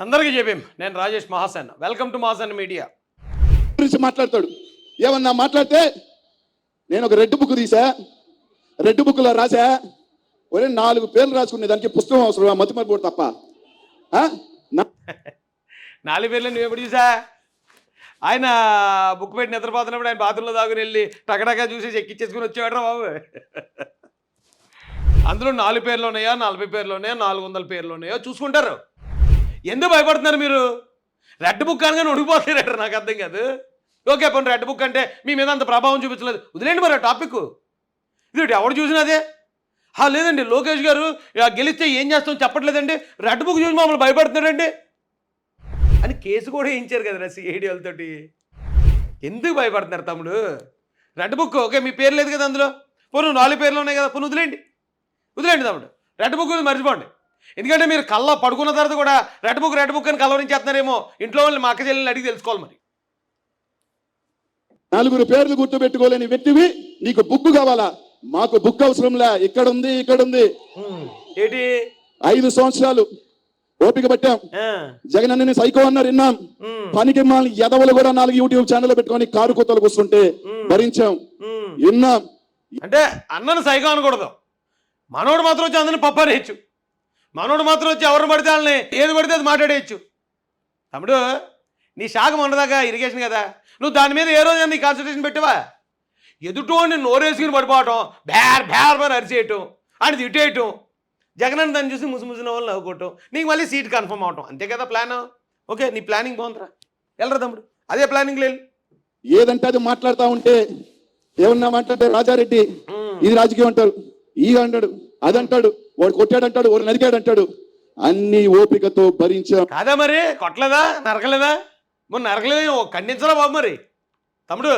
అందరికీ చెప్పాం. నేను Rajesh Mahasen. Welcome to Mahasen media. గురించి మాట్లాడతాడు. ఏమన్నా మాట్లాడితే నేను ఒక రెడ్ బుక్ తీసా, రెడ్ బుక్లో రాసా, ఒరే 4 పేర్లు రాసుకునే దానికి పుస్తకం అవసరం, మతిమరుపు తప్ప. 4 పేర్లు నువ్వు ఎప్పుడు చూసా? ఆయన బుక్ పెట్టి నిద్రపోతున్నప్పుడు ఆయన బాత్రూంలో దాగుని వెళ్ళి టకటకా చూసి ఎక్కిచ్చేసుకుని వచ్చేవాడ్రా బాబు. అందులో 4 పేర్లు ఉన్నాయా, 40 పేర్లు ఉన్నాయా, 400 పేర్లు ఉన్నాయో చూసుకుంటారు. ఎందుకు భయపడుతున్నారు మీరు? రెడ్ బుక్ అనగానే ఉడికిపోతారు. నాకు అర్థం కాదు. ఓకే, పోనీ రెడ్ బుక్ అంటే మీ మీద అంత ప్రభావం చూపించలేదు, వదిలేండి మరి ఆ టాపిక్. ఇది ఎవడు చూసినదే? లేదండి, లోకేష్ గారు గెలిస్తే ఏం చేస్తాం చెప్పట్లేదండి, రెడ్ బుక్ చూసి మమ్మల్ని భయపడుతున్నారండి అని కేసు కూడా వేయించారు కదరా సిఐడి వాళ్ళతోటి. ఎందుకు భయపడుతున్నారు తమ్ముడు? రెడ్ బుక్ ఓకే, మీ పేరు లేదు కదా అందులో, పోను 4 పేర్లు ఉన్నాయి కదా, పోను వదిలేండి తమ్ముడు. రెడ్ బుక్ మర్చిపోండి. ఎందుకంటే మీరు కళ్ళ పడుకున్న తర్వాత కూడా రెడ్ బుక్ అని కలవరించేస్తున్నారేమో. ఇంట్లో వాళ్ళు మా అక్క చెల్లెల్ని అడిగి తెలుసుకోవాలి. మరి 4 పేర్లు గుర్తు పెట్టుకోలేని వ్యక్తివి, నీకు బుక్ కావాలా? మాకు బుక్ అవసరంలా, ఇక్కడ ఉంది. ఏంటి 5 సంవత్సరాలు ఓపిక పట్టాం. జగన్ అన్నని సైకో అన్నారు, విన్నాం. పనికి మాలి ఎదవలు కూడా 4 యూట్యూబ్ ఛానల్ పెట్టుకొని కారు కొత్తలు కూర్చుంటే భరించాం, విన్నాం. అంటే అన్నను సైకో అనకూడదు. మనోడు మాత్రం వచ్చి అందరిని పప్పారేయచ్చు. మనోడు మాత్రం వచ్చి ఎవరిని పడితే వాళ్ళని ఏది పడితే అది మాట్లాడేయచ్చు. తమ్ముడు, నీ శాఖ ఉండదాకా ఇరిగేషన్ కదా, నువ్వు దాని మీద ఏ రోజు నీ కాన్సన్ట్రేషన్ పెట్టావా? ఎదుటోడిని నోరేసుకుని పడిపోవటం, బేర్ అరిచేయటం, ఆయన తిట్టేయటం, జగన్ దాన్ని చూసి ముసుముసిన వాళ్ళు నవ్వుకోవటం, నీకు మళ్ళీ సీట్ కన్ఫర్మ్ అవటం, అంతే కదా ప్లాన్. ఓకే, నీ ప్లానింగ్ బాగుందిరా, వెళ్ళరా తమ్ముడు, అదే ప్లానింగ్ లేదు. ఏదంటే అది మాట్లాడుతూ ఉంటే, ఏమన్నా మాట్లాడితే రాజారెడ్డి ఇది రాజకీయం అంటారు, ఈ అంటాడు, అది అంటాడు, వాడు కొట్టాడంటాడు, వాడు నరికాడంటాడు, అన్ని ఓపికతో భరించాం. కాదా మరి? కొట్టలేదా, నరకలేదా? మొన్న నరకలేదు, ఖండించరా బాబు. మరి తమ్ముడు,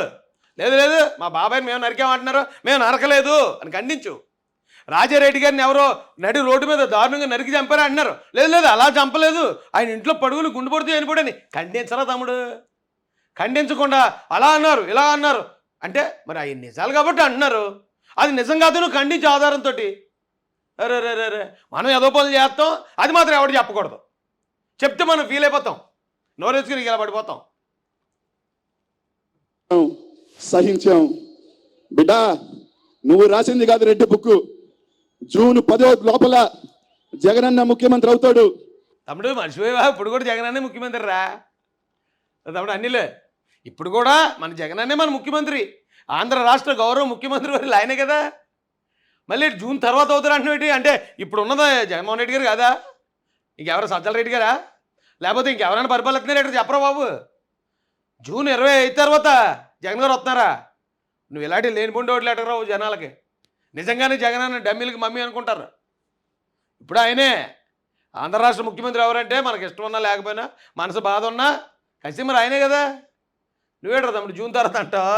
లేదు మా బాబాయ్ని మేము నరికామంటున్నారు, మేము నరకలేదు అని ఖండించు. రాజారెడ్డి గారిని ఎవరో నడి రోడ్డు మీద దారుణంగా నరికి చంపారా అంటున్నారు, లేదు అలా చంపలేదు, ఆయన ఇంట్లో పడుగులు గుండు పడుతూ చనిపోడని ఖండించరా తమ్ముడు? ఖండించకుండా అలా అన్నారు ఇలా అన్నారు అంటే మరి అవి నిజాలు కాబట్టి అంటున్నారు. అది నిజం కాదు, నువ్వు ఖండించే ఆధారంతో. అరే మనం ఏదో పనులు చేస్తాం, అది మాత్రం ఎవడు చెప్పకూడదు. చెప్తే మనం ఫీల్ అయిపోతాం, నోరేసుకుని ఇలా పడిపోతాం. సహించాం బిడ్డా, నువ్వు రాసింది కాదు రెడ్ బుక్. జూన్ 10 లోపల జగనన్న ముఖ్యమంత్రి అవుతాడు. తమ్ముడు మర్చిపోయావా? ఇప్పుడు కూడా జగనన్నే ముఖ్యమంత్రి రా తమ్ముడు. అన్నిలే ఇప్పుడు కూడా మన జగనన్నే మన ముఖ్యమంత్రి. ఆంధ్ర రాష్ట్ర గౌరవ ముఖ్యమంత్రి వారు ఆయనే కదా. మళ్ళీ జూన్ తర్వాత అవుతారు అంటున్నట్టు అంటే ఇప్పుడు ఉన్నదా జగన్మోహన్ రెడ్డి గారు కాదా? ఇంకెవరు సజ్జల రెడ్డి గారా? లేకపోతే ఇంకెవరైనా పరిపాలిస్తున్నారేట చెప్పరా బాబు? జూన్ 25 తర్వాత జగన్ గారు వస్తున్నారా? నువ్వు ఇలాంటి లేనిపోండి ఓట్లు ఎట్టరావు జనాలకి. నిజంగానే జగన్ అన్న డమ్మీలకి మమ్మీ అనుకుంటారు. ఇప్పుడు ఆయనే ఆంధ్ర రాష్ట్ర ముఖ్యమంత్రి. ఎవరంటే మనకి ఇష్టం ఉన్నా లేకపోయినా, మనసు బాధ ఉన్నా కసి మరి ఆయనే కదా. నువ్వేట్రా తమ్ముడు జూన్ తర్వాత అంటావు?